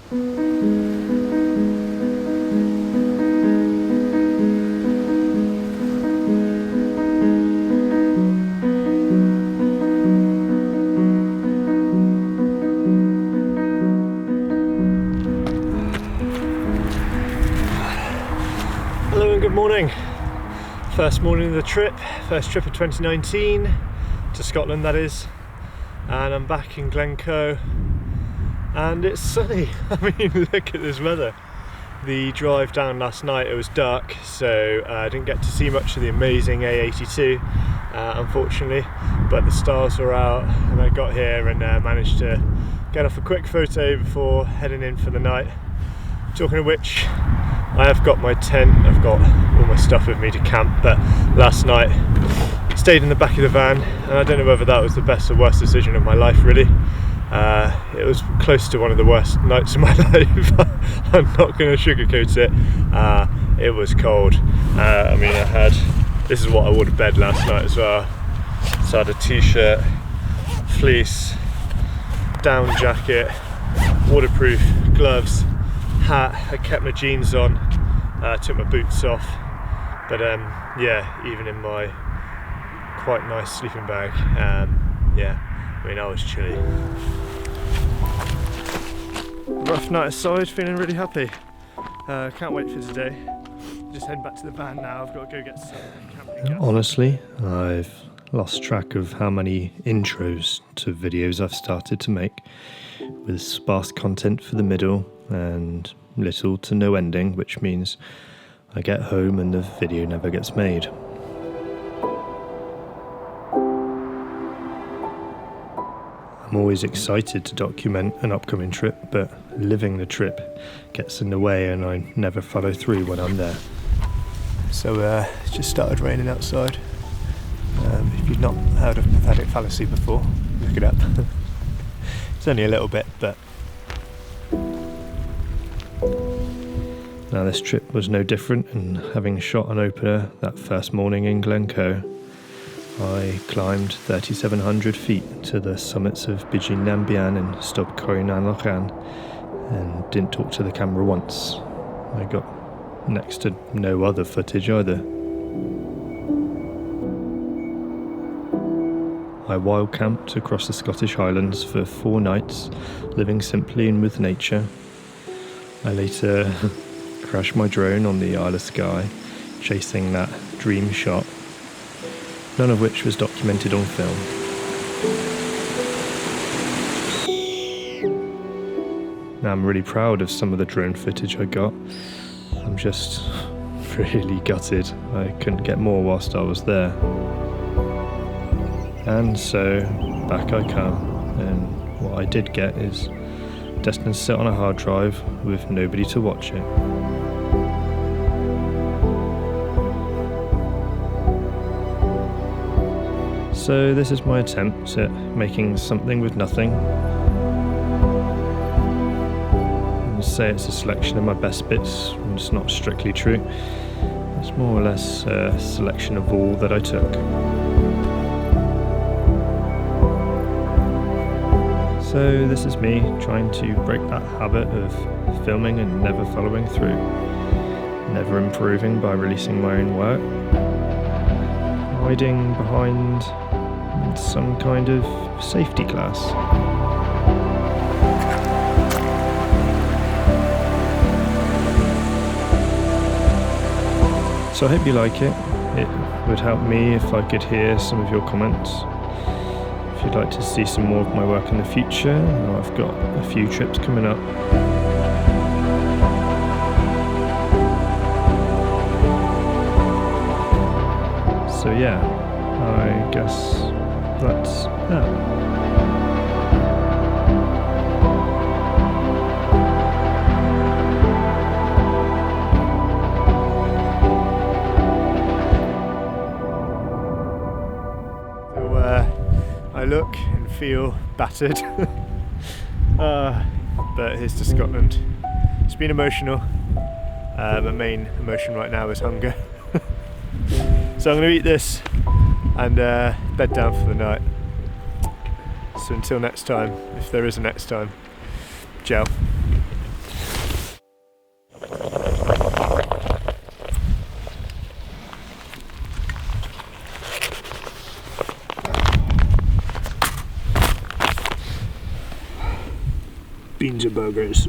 Hello and good morning. First morning of the trip, first trip of 2019 to Scotland, that is, and I'm back in Glencoe and it's sunny. I mean, look at this weather. The drive down last night, it was dark, so I didn't get to see much of the amazing A82 unfortunately, but the stars were out and I got here and managed to get off a quick photo before heading in for the night. Talking of which, I have got my tent, I've got all my stuff with me to camp, but last night stayed in the back of the van and I don't know whether that was the best or worst decision of my life really. It was close to one of the worst nights of my life. I'm not going to sugarcoat it. It was cold. I mean, this is what I wore to bed last night as well. So I had a t-shirt, fleece, down jacket, waterproof gloves, hat. I kept my jeans on, took my boots off, but yeah, even in my quite nice sleeping bag, yeah, I mean, I was chilly. Rough night aside, feeling really happy. Can't wait for today. Just heading back to the van now. I've got to go get some camping gas. Honestly, I've lost track of how many intros to videos I've started to make, with sparse content for the middle and little to no ending, which means I get home and the video never gets made. I'm always excited to document an upcoming trip, but living the trip gets in the way and I never follow through when I'm there. So it's just started raining outside. If you've not heard of pathetic fallacy before, look it up. It's only a little bit, but now this trip was no different, and having shot an opener that first morning in Glencoe, I climbed 3,700 feet to the summits of Bidgin Nambian and Stub Coinan Lochan and didn't talk to the camera once. I got next to no other footage either. I wild camped across the Scottish Highlands for 4 nights, living simply and with nature. I later crashed my drone on the Isle of Skye, chasing that dream shot, none of which was documented on film. Now I'm really proud of some of the drone footage I got. I'm just really gutted I couldn't get more whilst I was there. And so back I come, and what I did get is destined to sit on a hard drive with nobody to watch it. So this is my attempt at making something with nothing. I say it's a selection of my best bits, and it's not strictly true. It's more or less a selection of all that I took. So this is me trying to break that habit of filming and never following through, never improving by releasing my own work, hiding behind some kind of safety glass. So I hope you like it. It would help me if I could hear some of your comments. If you'd like to see some more of my work in the future, I've got a few trips coming up. So yeah, I guess that's that. I look and feel battered, but here's to Scotland. It's been emotional. My main emotion right now is hunger. So I'm going to eat this and bed down for the night. So until next time, if there is a next time, ciao. beans or burgers.